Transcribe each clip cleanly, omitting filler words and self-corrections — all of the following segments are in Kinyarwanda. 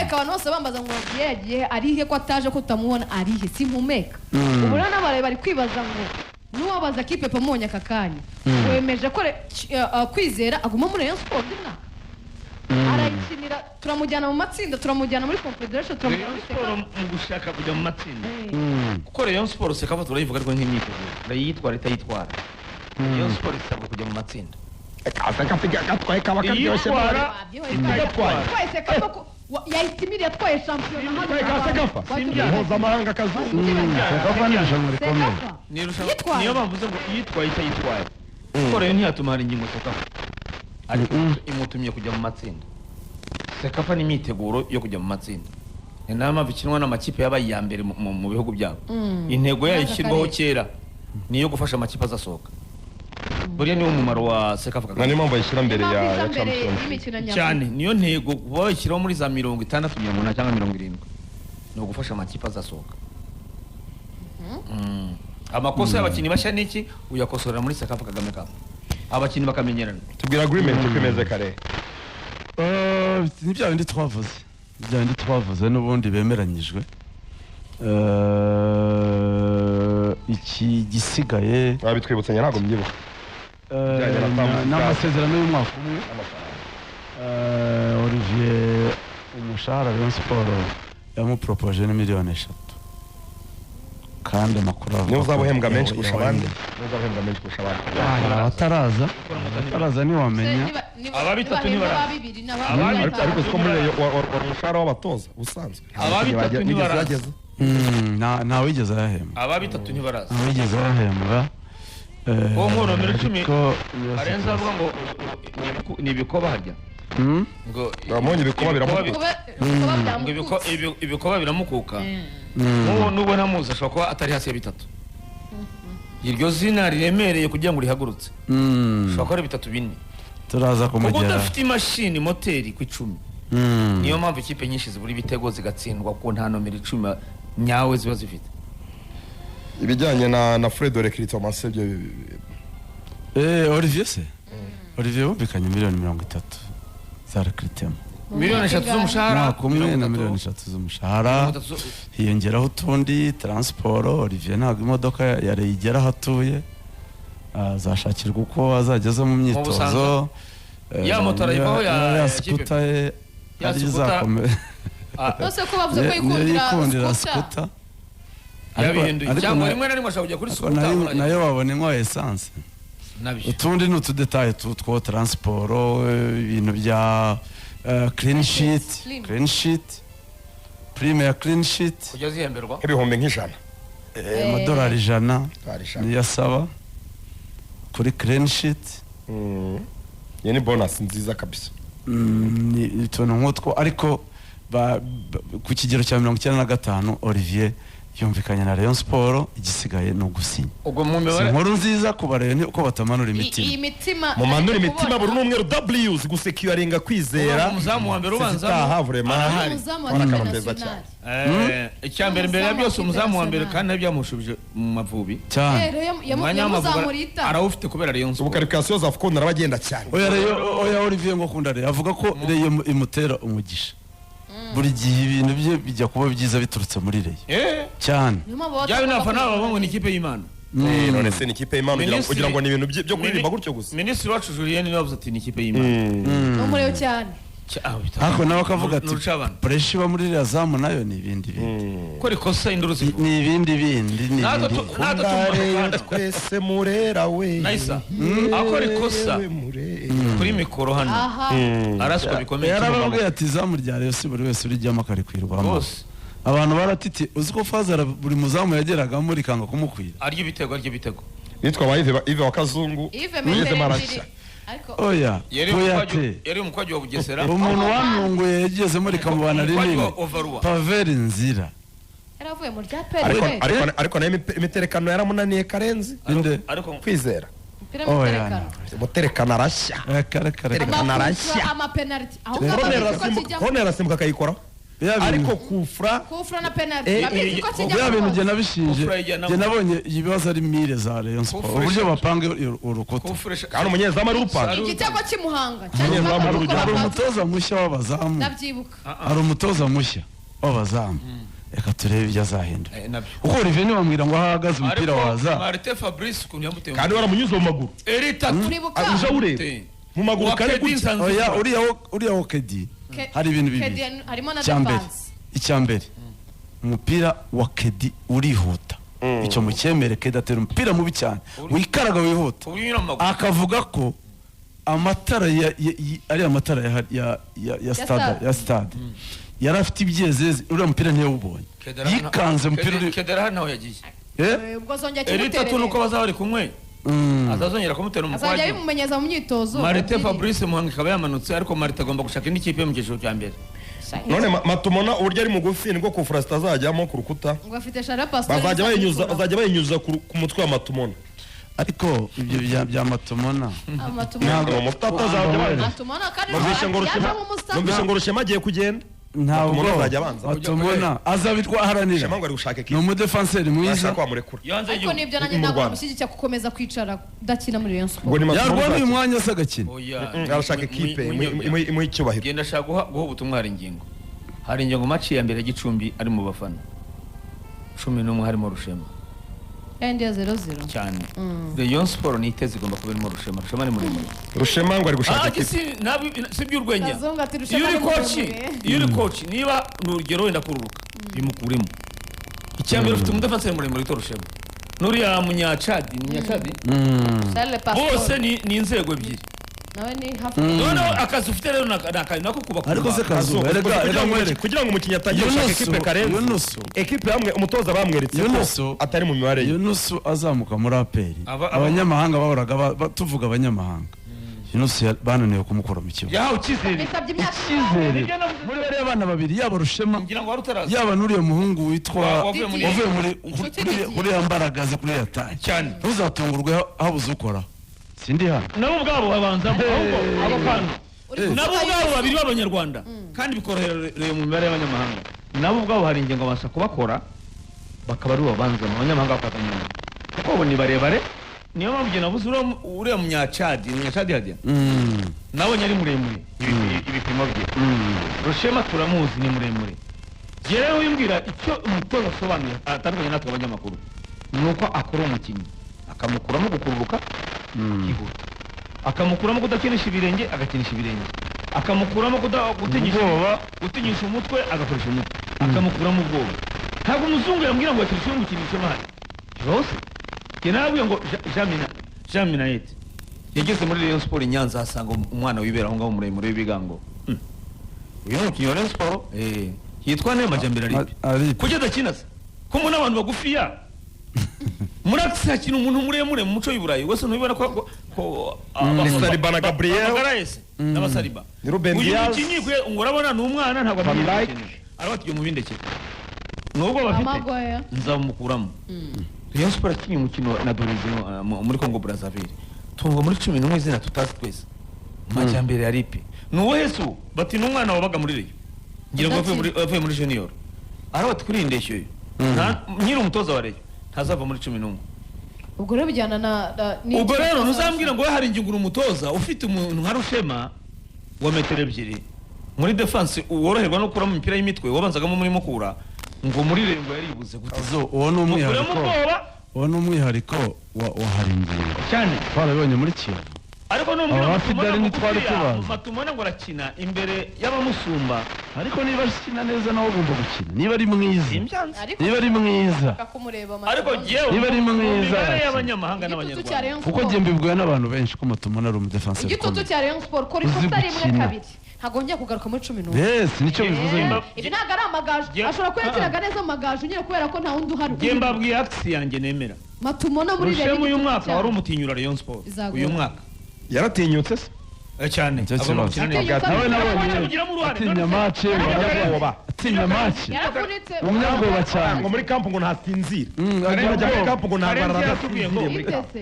mpumeka abantu bose bambaza ngo yagiye arihe ko ataje ko utamubona arihe simpumeka ubu rero n'abare bari kwibaza ngo nuwabaza kipe pamonya akakanya wemeje ko kwizera aguma muri Rayon Sport dina arayikinira turamujyana mu matsinda turamujyana muri Confederation turamujyana muri Sport mu gushaka kujya mu matsinda kuko Rayon Sport Sekafa turayivuga ariko nk'imyitozo ndayitwara itayitwara Rayon Sport isabwa kujya mu matsinda akapiga gatwaye kaba karyoshye twese kama yahitimiri yatwaye shampiyona Sekafa mpuzamahanga kazungu Sekafa ni irushanwa rikomeye niyo bavuze ngo iyitwaye itayitwaye kuko Rayon ntiyatuma hari ingingo Sekafa ariko imutumye kujya mu matsinda Sekafa ni imyiteguro yo kujya mu matsinda ni nama bikinwa n'amakipe yabaye ya mbere mu bihugu byabo intego yayo ishyirwaho kera niyo gufasha amakipe azasohoka buriya niwo mumaro wa Sekafa niyo mpamvu ayishyira mbere ya Champions cyane niyo ntego bayishyiraho muri za 60 cyangwa 70 ni ugufasha amakipe azasohoka amakosa y'abakinnyi bashya niki uyakosorera muri Sekafa Kagame Cup abakinnyi bakamenyerana tubwira agreement kwemeze kare ni bya bindi twavuze n'ubundi bemeranyijwe iki gisigaye babitwibutsanya ntago mbyibuka n'amasezerano y'umwaka umwe Olivier umushahara Rayon Sport yamupropoje ni miliyoni 3 kandi amakuru niyo uzabuhembwa menshi kurusha abandi ataraza ni wamenya ababitatu ni baraza ariko siko muri umushahara w'abatoza usanzwe ababitatu ni baraza nta wigeze yahembwa ababitatu ni baraza wigeze yahembwa uwo nkuru nomero 10 arenza avuga ngo ni ibikoba harya ngo bamonye ibikoba ibikoba biramukuka n'ubu namuzi ashobora kuba atari hasi ya 3 iryo zina riremereye kugira ngo rihagurutse ashobora kuba ari 3 4 turaza kumugera kuko udafite imashini moteri ku 10 niyo mpamvu ikipe nyinshi zibura ibitego zigatsindwa ko nta nomero 10 nyawe ziba zifite ibijyanye na Fredo Recruitment Masebyo Olivier se Olivier wumvikanye miliyoni 30 za recruitment miliyoni 3 z'umushahara kumwe na miliyoni 3 z'umushahara hiyongeraho utundi transport Olivier ntabwo imodoka yarayigera hatuye azashakirwa uko azageza mu myitozo ya motora ivaho ya scooter yazizakomeye nose ko bavuze ko yikundira scooter yabihinduye cyangwa rimwe na rimwe ashaka kujya kuri scooter nayo babone nko essence utundi n'utudetaye two transport ibintu bya clean sheet prime ya clean sheet kujya zihemberwa ibihumbi nk'ijana amadolari 100 niyo asaba kuri clean sheet ni bonus nziza kabisa ni tuntu nk'utwo ariko ku kigero cya 95 Olivier yumvikanye na Rayon Sport igisigaye no gusinya ubwo mu mibare inkuru nziza kubarene uko batamanura imitima mu manura imitima buri numwe W's gusecuringa kwizera umuzamu wa mbere ubanza barakarambeza cyane icyambere mbere ya byose umuzamu wa mbere kandi nabyamushubije mu Mavubi cyane umwanya w'amazamurita arawufite kubera Rayon Sport ubukarikasiyo za Fukunda arabagenda cyane oya Olivier ngo kunda avuga ko Rayon imutera umugisha buri gihe ibintu bye bijya kuba byiza biturutse muri Rayon cyane yawe nafana babongo ni ikipe y'Imana none se ni ikipe y'Imana kugira ngo ni ibintu byo kuririmba gutyo gusa Minisitiri wacu Julien niwe wavuze ati ni ikipe y'Imana n'umureo cyane ako nawe akavuga ati pressure iba muri Razamu nayo ni ibindi ko rikosa induruzi ni ibindi twese murera we naisa ako rikosa kuri mikoro hano araswa bikomeye yarababwiye ati Zamu rya Rayon si buri wese urijyamo akarikwirwamo abantu baratiti uziko Fazara buri muzamu yageraga muri kanga kumukwira aryo bitego nitwa Ive wa Kazungu Ive marashya oya yari umukwaji wa Bugesera umuntu wanunguye yageze muri kamubana rinini Paveri Nzira yaravuye mu rya pere ariko nayo imiterekano yaramunaniye Karenzi ariko kwizera umuterekano arashya ama penalty Ronera simbuka akayikora ariko kufra na penalty abizi ko kijya bya bintu je nabishinje je nabonye ibibazo ari mire za Rayon Sport uburyo bapanga urukuta kandi umunyezamu ari upanga igitego cy'Imuhanga hari umutoza mushya w'abazamu ndabyibuka hari umutoza mushya w'abazamu reka turebe ibyo azahindura uko Olivier ni bamwira ngo ahagaze umupira waza Martin Fabrice ukuntu yamuteye kandi waramunyuze mu maguru Erita uja ureba mu maguru kare gutya oya uriya Okedi hari ibintu bibiri harimo na defense icyambere umupira wa Kedi urihuta icyo mucyemere Kedi atera umupira mubi cyane wikaraga wihuta akavuga ko amatara ari amatara ya stade yari afite ibyezeze uriya mupira ntiyawubonye yikanze umupira Kedera hano yagiye ubwo zongera Erita tunuko bazaba bari kumwe azazongera kumutera umukwaje azajya bimumenyeza mu myitozo Martin Fabrice Muhanga ikaba yamanutse ariko Martin agomba gushaka indi kipe mu cyiciro cya mbere none matumona uburyo ari mugufi nibwo kufra zitazajyamo ku rukuta ngo afite Shara Pastor bazajya bayinyuza ku mutwe wa matumona ariko ibyo bya matumona ntabwo mutata azajya matumona kandi numvise ngo Rushema agiye kugenda ntabwo matumona azabitwaharanira Rushema ngo ari gushaka ekipe ni umudefanseri mwiza ariko nibyo nanjye ndamushyigikira gukomeza kwicara udakina muri Rayon Sport yarwara uyu mwanya se agakina arashaka ekipe imuha icyubahiro genda ashaka guha ubutumwa hari ingingo match ya mbere Gicumbi ari mu bafana 11 harimo Rushema ndi ya 0-0 cyane Rayon Sport ni iteze igomba kuba irimo Rushema ni muremure Rushema ngo ari gushaka ekipe si by'urwenya iyo uri coach niba n'urugero wenda kururuka bimukuremo icyambere ufite umudefanseri muremure witwa Rushema n'uriya munyacadi bose ni inzego ebyiri nawe ni hafi noneho akazi ufite rero nako kubakura ariko se kazo kugira ngo umukinnyi atagire gushaka ekipe karenze ekipe hamwe umutoza bamweretse ko atari mu mibare Yunusu azamuka muri APR abanyamahanga bahoraga tuvuga abanyamahanga Yunusu bananiwe kumukora mu kibuga yahawe icyizere muri bariya abana babiri yaba Rushema ngira ngo warutaraza yaba n'uriya muhungu witwa wavuye muri ambaragaze kuri yataye cyane ntuzatungurwe habuze ukora sindi hano nabo ubwabo babanza ahubwo abo kandi nabo ubwabo babiri b'abanyarwanda kandi bikorohereye mu mibare y'abanyamahanga nabo ubwabo hari ingingo babasha kubakora bakaba ari babanza mu banyamahanga bakatanyana kuko bo ni barebare niyo mpamvu njye navuze uriya munyacadi hadiya nabonye ari muremure ibipimo bye Rushema turamuzi ni muremure rero wimbwira icyo umutoza asobanuye atandukanye natwe abanyamakuru ni uko akora umukinnyi akamukuramo gukururuka yihuta akamukuramo kudakinisha ibirenge agakinisha ibirenge akamukuramo gutinyisha umutwe agakoresha umutwe akamukuramo ubwoba ntabwo umuzungu yambwira ngo akinishe umukinishe mahari rwose nabwiye ngo Jean Minayete yageze muri Rayon Sport Nyanza asanga umwana wibera aho ngaho muremure w'ibigango uyu mukinnyi wa Rayon Sport yitwa Neema Majambere ari kujya dakina se ko mu n'abantu bagufiya murakisa hakina umuntu muremure mu muco w'Iburayi wese ntubibona ko Saliba na Gabriel n'abasariba ni Ruben Diaz uyu mukinnyi ngo urabona ni umwana ntabwo amenye arabatiye mu bindekere nubwo bafite nzamukuramo Rayon Sport akinye umukino na Dorezino muri Congo Brazzaville tungo muri 11 izina tutazi twese Majambere ya Ripe nuwo Yesu bati n'umwana wabaga muri Rayon ngira ngo avuye muri junior arabati kuri indeshyo nyiri umutoza wa Rayon ntazava muri 11 ubwo rero bijyana na ubwo rero ntuzambwira ngo hari ingingura umutoza ufite umuntu nka Rushema wa metero ebyiri muri defense woroherwa no kuramo imipira y'imitwe wabanzagamo muri mukura ngo muri Rengo yaribuze gutizo uwo ni umwihariko wa haringingo cyane twarabonye muri Kiyovu ariko no matumona ngo arakina imbere y'abamusumba ariko niba akina neza nawe ugomba gukina niba ari mwiza ariko jewe niba ari mwiza y'abanyamahanga n'abanyarwanda kuko njye mbibwiwe n'abantu benshi ko matumona ari umudefense igitutu cya Rayon Sport ko ikosa rimwe kabiri ntabwo ngiye kugaruka muri 11 yes nicyo bivuze ibi ntabwo ari amagaju ashobora kwetiraga neza amagaju nyine kubera ko nta wundi uhari Gemba bwiye aksi yanjye nemera matumona muri Rayon uyu mwaka wari umutinyura Rayon Sport uyu mwaka yaratinyutse se cyane nawe atinya match atinya match umunyabwoba cyane ngo muri kampu ngo ntasinzira muri kampu ngo ntabararasinzira muri kampu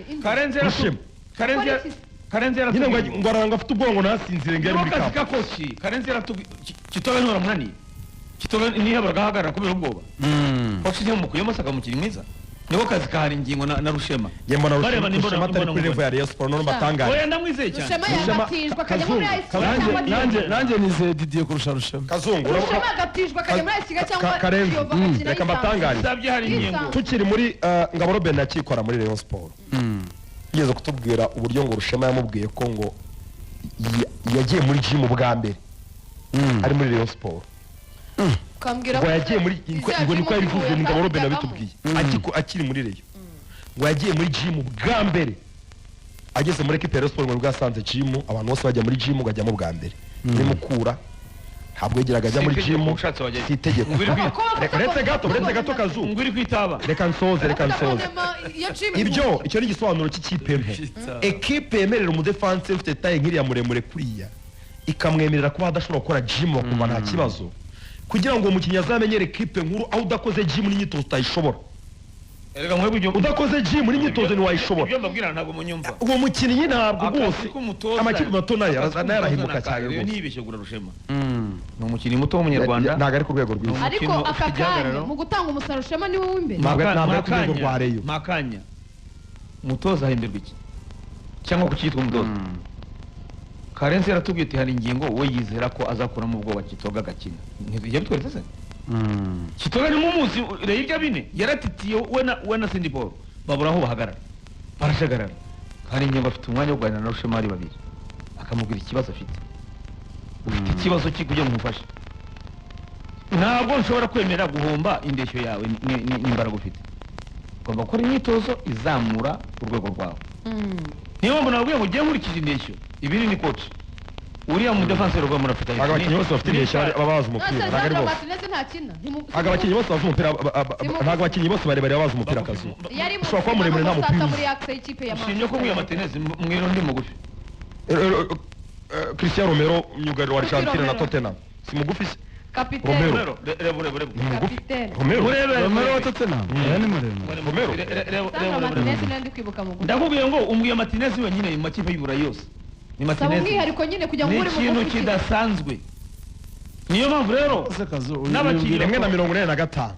Karenzi yaratubwiye ngo aranga afite ubwongo ntasinzire ngo ari muri kampu Karenzi yaratubwiye kitobe ntwara munani Kitoga niyo bagahagarara kubera ubwoba washize mu kuyemo saka mukiri mwiza niho kazi kahari ingingo na Rushema yembo na Rushema atari kuri level ya Rayon Sport none batangaje oya ndamwizeye cyane Rushema yagatijwe akajya muri AS nanjye nizeye Didier kurusha Rushema Kazungu Rushema agatijwe akajya muri AS cyangwa Karenzi reka mbatangaje sabye hari ingingo tukiri muri Ngabo Robben yakikora muri Rayon Sport yigeze kutubwira uburyo ngo Rushema yamubwiye ko ngo yagiye muri gym bwa mbere ari muri Rayon Sport kambwira ngo yagiye muri ngo niko yabivuze ni Ngabo Robben abitubwiye akiri muri Rayon ngo yagiye muri gym bwa mbere ageze muri equipe ya Rayon Sport ngo bwasanze gym abantu bose bajya muri gym ugajyamo bwa mbere muri Mukura ntabwo yigeraga ajya muri gym si itegeko uretse gato Kazungu ngwiri kwitaba reka nsoze ibyo icyo ni igisobanuro cy'ikipe mpe equipe yemerera umudefense ufite taye nk'iriya muremure kuriya ikamwemerera kuba adashobora gukora gym bakumva nta kibazo kugira ngo umukinnyi azamenyere equipe nkuru aho udakoze gym n'imyitozo utayishobora erega mwebwe ibyo udakoze gym n'imyitozo ntiwayishobora ibyo mbabwira ntabwo munyumva uwo mukinnyi ntabwo rwose amakipe mato nayo arahimuka cyane rwose ntibeshye gura Rushema ni umukinnyi muto w'umunyarwanda ntabwo ari ku rwego rwiza ariko aka kanya mu gutanga umusaruro Rushema niwe w'imbere ntabwo ari ku rwego rwa Rayon makanya mutoza ahemberwa iki cyangwa kucyitwa umutoza Karenzi yaratubwiye ati hari ingingo we yizera ko azakuramo ubwoba Kitoga agakina ntibijya bitweretse se Kitoga ni mu munsi rero ibyo bine yaratitiye we na Cindy Paul babura aho bahagarara barashagarara hari ingingo afite umwanya wo kuganira na Rushema ari babiri akamubwira ikibazo afite ufite ikibazo kujya mumufasha ntabwo nshobora kwemera guhomba indeshyo yawe n'imbaraga ufite ugomba gukora imyitozo izamura urwego rwawe niyo mpamvu nabwiye ngo ugiye nkurikije indeshyo ibiri ni coach uriya mu defense rwa murafite abakinnyi bose bafite indeshyo babaza umupira ntabwo ari bose abakinnyi bose bazi umupira ntabwo abakinnyi bose bari bazi umupira akazi ushobora kuba muremure nta mupira ushimye ko mwiya Martinez mwiro ndi mugufi Cristiano Romero myugariro wa Argentina na Tottenham si mugufi se Romero wa Tottenham ni muremure ndakubwiye ngo umwiya Martinez wenyine mu makipe y'ibura yose ni Martinez umwihariko nyine kujya muri mu kintu kidasanzwe niyo mpamvu rero n'abakinnyi 145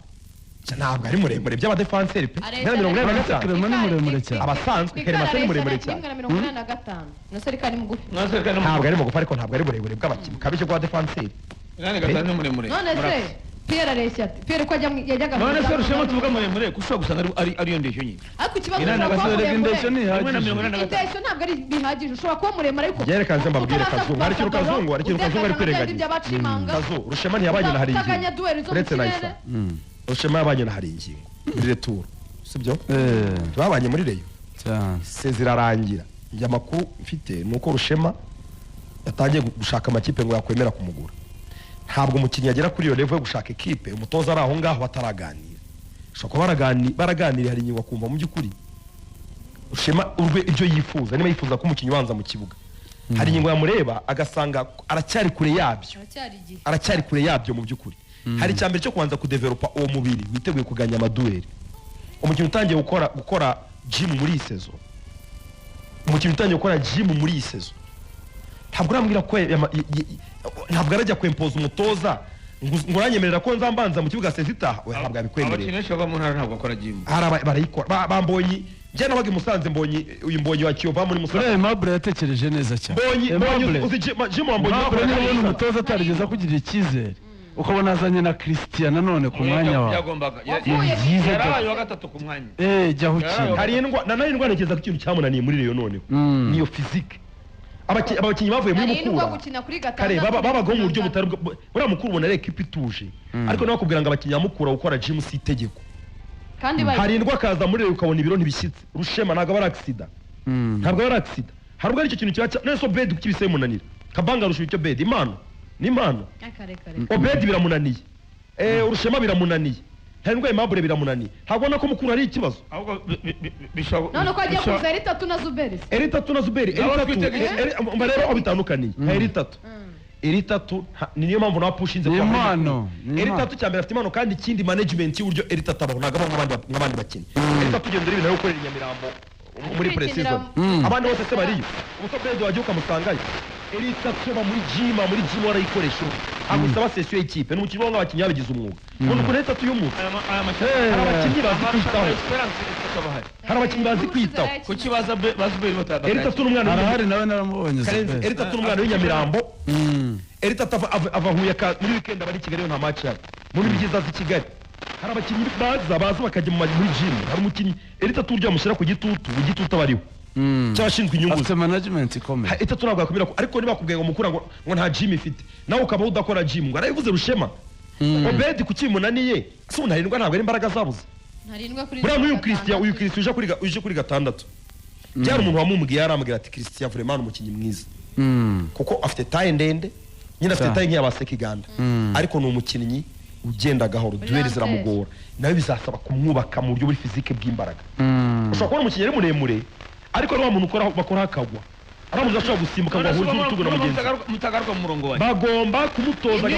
ntabwo ari muremure by'abadefenseri pe 145 ni muremure cyane abasanzwe Keremase ni muremure cyane 145 naseri kani mugufi ntabwo ari mugufi ariko ntabwo ari burebure bw'abakinnyi kabije kwa defenseri nane gatanu muremure none se Pierre areshya ati Pierre ko yajyaga none se Rushema tuvuga muremure kushobora gusanga ari yo ndeshyo nyine ariko ikibazo cy'abasore indeshyo ni ihagije indeshyo ntabwo ari bihagije ushobora kuba muremure ariko yerekanze mbabwire Kazungu ari Kazungu ari kwirengagiza Kazungu Rushema ntiyabanye na hari ingingo uretse nayisa Rushema yabanye na hari ingingo muri retour sibyo babanye muri Rayon cyane sezirarangira njye amakuru mfite nuko Rushema yatangiye gushaka amakipe ngo yakwemera kumugura ntabwo umukinnyi agera kuri iyo level yo gushaka equipe umutoza ari aho ngaho bataraganira ushobora kuba baraganira hari ingingo akumva mu by'ukuri Rushema urwe ibyo yifuza niba yifuza ko umukinnyi ubanza mu kibuga hari ingingo yamureba agasanga aracyari kure yabyo mu by'ukuri hari icyambere cyo kubanza kudevelopa uwo mubiri witeguye kuganya amadueli umukinnyi utangiye gukora gym muri iyi sezo ntabwo urambwira ko ntabwo arajya kwempoza umutoza ngo uranyemerera ko nzambanza mu kibuga sezitaha ntabwo abikwemerera abakinnyi benshi bava mu ntara ntabwo bakora gym barayikora bambonye njye nabaga i Musanze mbonye uyu mbonye wa Kiyovu muri Musanze Aimable yatekereje neza cyane mbonye uzi gym wambonye niba umutoza atarigeze akugirira icyizere ukabona azanye na Christian nanone ku mwanya wawe yagombaga yarabaye wa gatatu ku mwanya jya ukina hari indwara ntekereza ko ikintu cyamunaniye muri Rayon noneho niyo physique abakinnyi bavuye muri Mukura kare babagaho mu buryo butari buriya Mukura ubona ari equipe ituje ariko nawe bakubwira ngo abakinnyi bamukura gukora gym si itegeko hari indwa akaza muri Rayon ukabona ibiro ntibishyitse Rushema ntabwo aba ari accident hari ubwo ari icyo kintu kiba none so bed ukibise bimunanira Kabanga arusha icyo bed ni impano Obedi biramunaniye Rushema biramunaniye hari indwa Aimable biramunaniye ntabwo ubona ko Mukura ari ikibazo ahubwo none ko agiye kuza Eritatu na Zuberi rero aho bitandukaniye Eritatu niyo mpamvu nawe pushinze kwa impano Eritatu cyambere afite impano kandi ikindi management y'uburyo Eritatu abaho ntabwo nk'abandi bakinnyi Eritatu ugenda ibintu yo gukorera Nyamirambo muri pre-season abandi bose se bariyo umuso Bede wagiye ukamusangayo Elita tuba muri gym warayikoresha agusaba session y'ikipe n'umukinnyi w'ngo abakinnyi babigize umwuga umuntu kuri Elita tuyumuka hari abakinnyi bazi kwitaho hari abakinnyi bazi kwitaho kuki baza bazuberi bataka Elita n'umwana arahari nawe naramubonye Elita n'umwana w'inyamirambo Elita ava Huye muri weekend bari Kigali nta match yari muri byiza zi Kigali hari abakinnyi baza bakajya muri gym hari umukinnyi Elita turya mushyira ku gitutu abariho cyashinzwe inyungu afite management ikomeye Elita ntabwo yakubwira ko ariko niba kubwiye ngo mukura ngo nta gym ifite nawe ukaba udakora gym ngo arabivuze Rushema Obedi kukimunaniye se unarindwa ntabwo ari imbaraga zabuze ntarindwa kuri buriya uyu Christian uje kuri gatandatu byari umuntu wamumubwiye yarambwira ati Christian vraiment umukinnyi mwiza kuko afite taille ndende nyine afite taille nk'iy'abasekiganda ariko ni umukinnyi ugenda gahoro duel ziramugora nawe bizasaba kumwubaka mu buryo buri physique bw'imbaraga ushobora kubona umukinnyi muremure ariko ari wa muntu bakora akagwa aramuza ashobora gusimbuka ngo ahuje urutugu na mugenzi mutagaruka mu murongo wawe bagomba kumutoza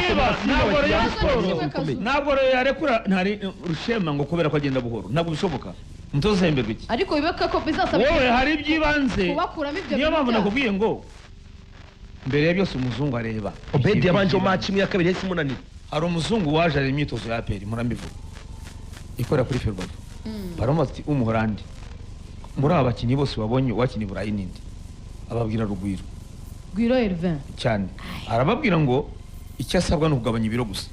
ntabwo rero yarekura ntari Rushema ngo kubera ko agenda buhoro ntabwo bishoboka mutoza hemberwa iki ariko bibeka ko bizasaba wowe hari iby'ibanze kubakuramo ibyo niyo mpamvu nakubwiye ngo mbere ya byose umuzungu areba Obedi yabanje mu match imwe ya kabiri yahise imunanira hari umuzungu waje ari imyitozo ya APR murambivuga ikorera kuri Ferwafa baramubaza ati umuhorandi muri aba bakinnyi bose wabonye wakina i Burayi ninde ababwira Rugwiro Hervin cyane arababwira ngo icyo asabwa ni ukugabanya ibiro gusa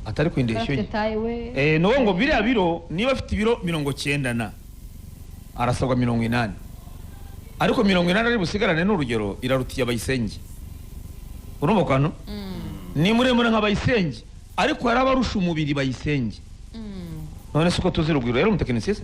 atari kwindeshyo ye no ngo biriya biro niba afite ibiro 90 arasabwa 80 ariko 80 ari busigarane n'urugero irarutiye abayisenge urumva kwano ni muremure nk'abayisenge ariko hari abarusha umubiri bayisenge none se uko tuzi Rugwiro yari umutekinisiye